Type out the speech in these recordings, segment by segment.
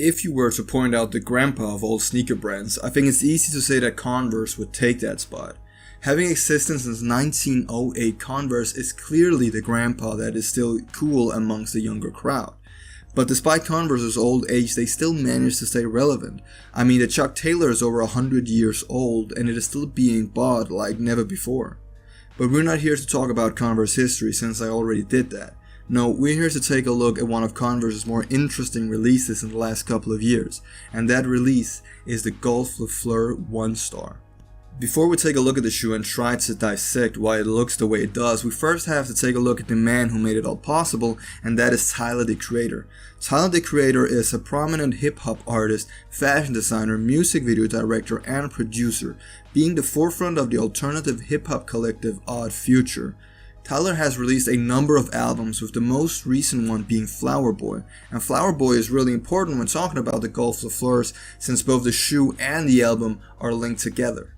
If you were to point out the grandpa of all sneaker brands, I think it's easy to say that Converse would take that spot. Having existed since 1908, Converse is clearly the grandpa that is still cool amongst the younger crowd. But despite Converse's old age, they still manage to stay relevant. I mean, the Chuck Taylor is over 100 years old and it is still being bought like never before. But we're not here to talk about Converse history since I already did that. No, we're here to take a look at one of Converse's more interesting releases in the last couple of years, and that release is the Golf Fleur 1 Star. Before we take a look at the shoe and try to dissect why it looks the way it does, we first have to take a look at the man who made it all possible, and that is Tyler the Creator. Tyler the Creator is a prominent hip-hop artist, fashion designer, music video director, and producer, being the forefront of the alternative hip-hop collective Odd Future. Tyler has released a number of albums, with the most recent one being Flower Boy, and Flower Boy is really important when talking about the Golf Fleurs since both the shoe and the album are linked together.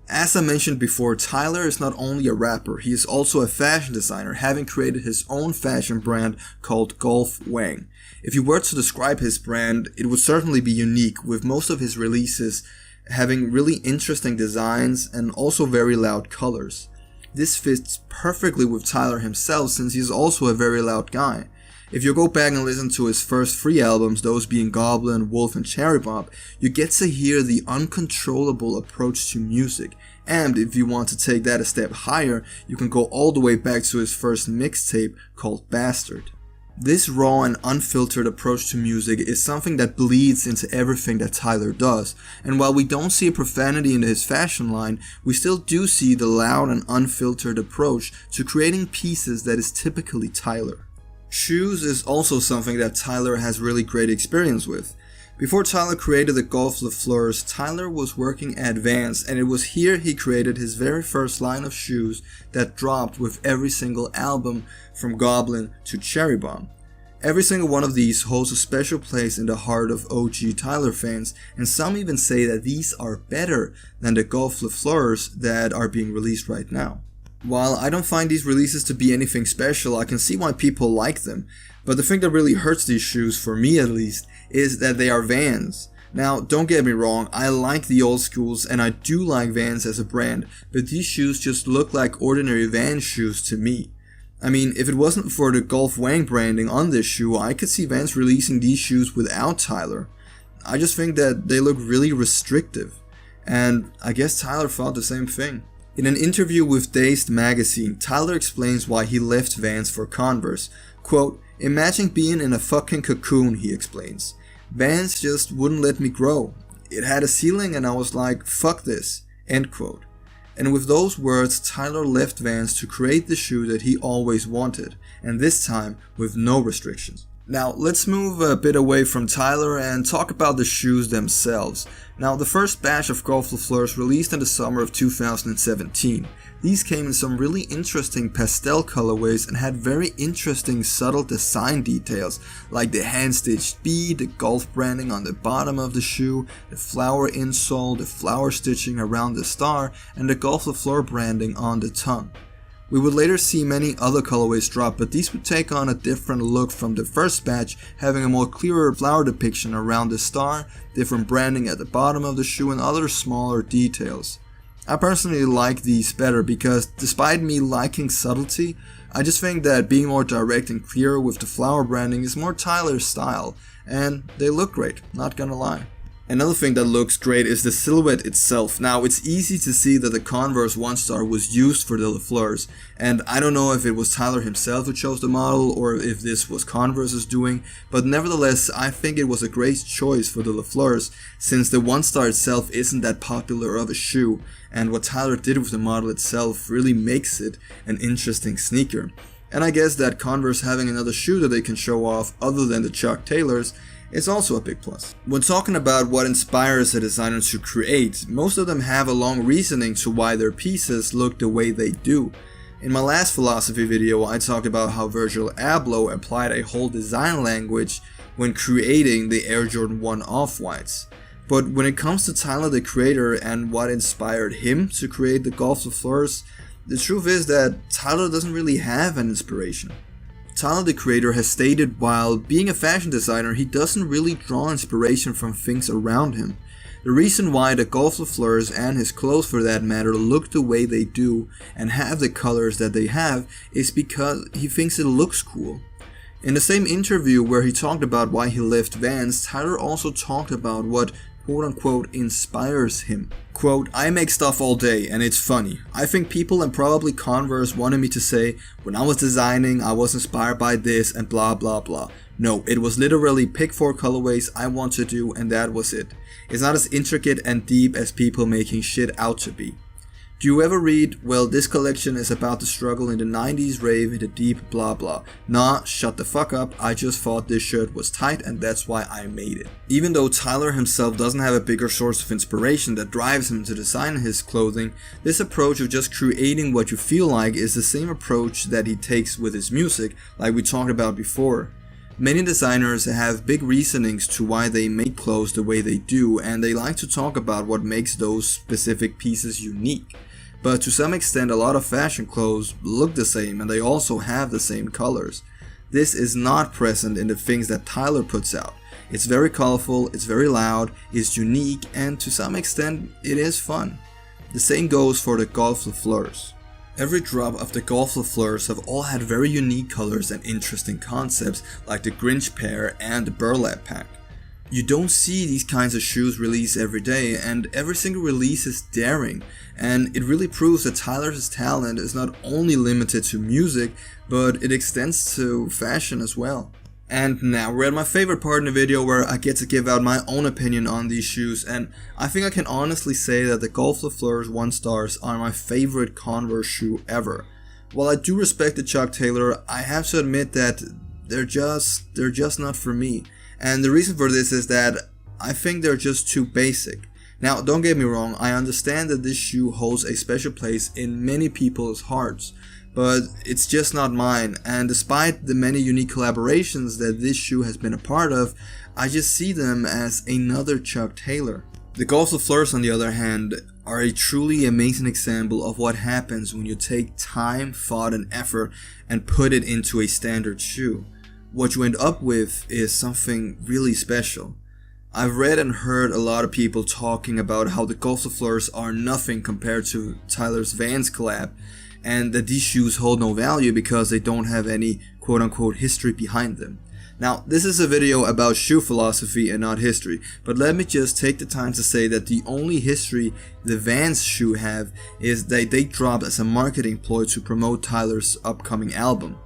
As I mentioned before, Tyler is not only a rapper, he is also a fashion designer, having created his own fashion brand called Golf Wang. If you were to describe his brand, it would certainly be unique, with most of his releases having really interesting designs and also very loud colors. This fits perfectly with Tyler himself since he's also a very loud guy. If you go back and listen to his first 3 albums, those being Goblin, Wolf and Cherry Bomb, you get to hear the uncontrollable approach to music. And if you want to take that a step higher, you can go all the way back to his first mixtape called Bastard. This raw and unfiltered approach to music is something that bleeds into everything that Tyler does, and while we don't see a profanity in his fashion line, we still do see the loud and unfiltered approach to creating pieces that is typically Tyler. Shoes is also something that Tyler has really great experience with. Before Tyler created the Golf Fleurs, Tyler was working at Vans, and it was here he created his very first line of shoes that dropped with every single album from Goblin to Cherry Bomb. Every single one of these holds a special place in the heart of OG Tyler fans, and some even say that these are better than the Golf Fleurs that are being released right now. While I don't find these releases to be anything special, I can see why people like them, but the thing that really hurts these shoes, for me at least, is that they are Vans. Now, don't get me wrong, I like the old schools and I do like Vans as a brand, but these shoes just look like ordinary Vans shoes to me. I mean, if it wasn't for the Golf Wang branding on this shoe, I could see Vans releasing these shoes without Tyler. I just think that they look really restrictive, and I guess Tyler thought the same thing. In an interview with Dazed magazine, Tyler explains why he left Vans for Converse. Quote, "Imagine being in a fucking cocoon," he explains. "Vans just wouldn't let me grow. It had a ceiling and I was like, fuck this." End quote. And with those words, Tyler left Vans to create the shoe that he always wanted, and this time with no restrictions. Now, let's move a bit away from Tyler and talk about the shoes themselves. Now, the first batch of Golf Fleurs released in the summer of 2017. These came in some really interesting pastel colorways and had very interesting subtle design details, like the hand-stitched B, the Golf branding on the bottom of the shoe, the flower insole, the flower stitching around the star, and the Golf Fleur branding on the tongue. We would later see many other colorways drop, but these would take on a different look from the first batch, having a more clearer flower depiction around the star, different branding at the bottom of the shoe, and other smaller details. I personally like these better because, despite me liking subtlety, I just think that being more direct and clear with the flower branding is more Tyler's style, and they look great, not gonna lie. Another thing that looks great is the silhouette itself. Now, it's easy to see that the Converse 1 Star was used for the Fleurs, and I don't know if it was Tyler himself who chose the model or if this was Converse's doing, but nevertheless, I think it was a great choice for the Fleurs since the 1 Star itself isn't that popular of a shoe, and what Tyler did with the model itself really makes it an interesting sneaker. And I guess that Converse having another shoe that they can show off other than the Chuck Taylors is also a big plus. When talking about what inspires a designer to create, most of them have a long reasoning to why their pieces look the way they do. In my last philosophy video, I talked about how Virgil Abloh applied a whole design language when creating the Air Jordan 1 Off-Whites. But when it comes to Tyler the Creator and what inspired him to create the Golf Fleurs, the truth is that Tyler doesn't really have an inspiration. Tyler the Creator has stated while being a fashion designer, he doesn't really draw inspiration from things around him. The reason why the Golf Fleurs and his clothes for that matter look the way they do and have the colors that they have is because he thinks it looks cool. In the same interview where he talked about why he left Vans, Tyler also talked about what quote-unquote inspires him. Quote, "I make stuff all day and it's funny. I think people and probably Converse wanted me to say, when I was designing, I was inspired by this and blah blah blah. No, it was literally pick 4 colorways I want to do and that was it. It's not as intricate and deep as people making shit out to be. Do you ever read, well, this collection is about the struggle in the 90s rave in the deep blah blah. Nah, shut the fuck up, I just thought this shirt was tight and that's why I made it." Even though Tyler himself doesn't have a bigger source of inspiration that drives him to design his clothing, this approach of just creating what you feel like is the same approach that he takes with his music, like we talked about before. Many designers have big reasonings to why they make clothes the way they do, and they like to talk about what makes those specific pieces unique. But to some extent, a lot of fashion clothes look the same and they also have the same colors. This is not present in the things that Tyler puts out. It's very colorful, it's very loud, it's unique, and to some extent, it is fun. The same goes for the Golf Fleurs. Every drop of the Golf Fleurs have all had very unique colors and interesting concepts like the Grinch pair and the Burlap pack. You don't see these kinds of shoes released every day, and every single release is daring, and it really proves that Tyler's talent is not only limited to music, but it extends to fashion as well. And now we're at my favorite part in the video where I get to give out my own opinion on these shoes, and I think I can honestly say that the Golf Fleurs 1 stars are my favorite Converse shoe ever. While I do respect the Chuck Taylor, I have to admit that they're just not for me. And the reason for this is that I think they're just too basic. Now, don't get me wrong, I understand that this shoe holds a special place in many people's hearts, but it's just not mine, and despite the many unique collaborations that this shoe has been a part of, I just see them as another Chuck Taylor. The Golf Fleurs, on the other hand, are a truly amazing example of what happens when you take time, thought, and effort and put it into a standard shoe. What you end up with is something really special. I've read and heard a lot of people talking about how the Golf Fleurs are nothing compared to Tyler's Vans collab, and that these shoes hold no value because they don't have any quote-unquote history behind them. Now, this is a video about shoe philosophy and not history, but let me just take the time to say that the only history the Vans shoe have is that they dropped as a marketing ploy to promote Tyler's upcoming album.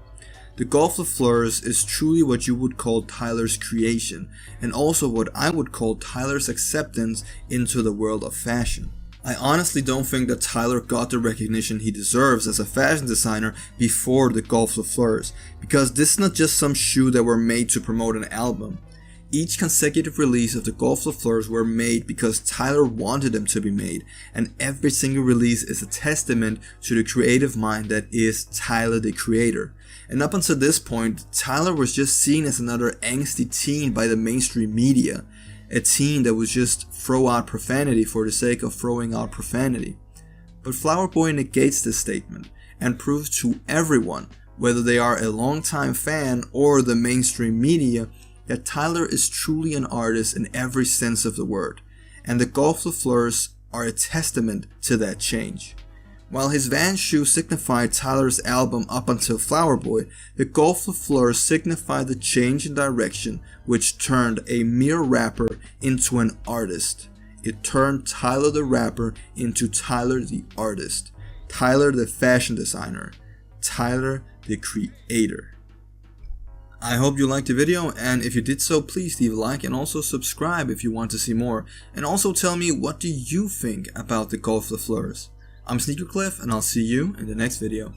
The Golf Fleurs is truly what you would call Tyler's creation, and also what I would call Tyler's acceptance into the world of fashion. I honestly don't think that Tyler got the recognition he deserves as a fashion designer before the Golf Fleurs, because this is not just some shoe that were made to promote an album. Each consecutive release of the Golf Fleurs were made because Tyler wanted them to be made, and every single release is a testament to the creative mind that is Tyler the Creator. And up until this point, Tyler was just seen as another angsty teen by the mainstream media. A teen that would just throw out profanity for the sake of throwing out profanity. But Flower Boy negates this statement and proves to everyone, whether they are a longtime fan or the mainstream media, that Tyler is truly an artist in every sense of the word, and the Golf Fleurs are a testament to that change. While his Vans shoe signified Tyler's album up until Flower Boy, the Golf Fleurs signified the change in direction which turned a mere rapper into an artist. It turned Tyler the rapper into Tyler the artist, Tyler the fashion designer, Tyler the creator. I hope you liked the video, and if you did so, please leave a like and also subscribe if you want to see more. And also tell me, what do you think about the Golf Fleurs? I'm SneakerKlev, and I'll see you in the next video.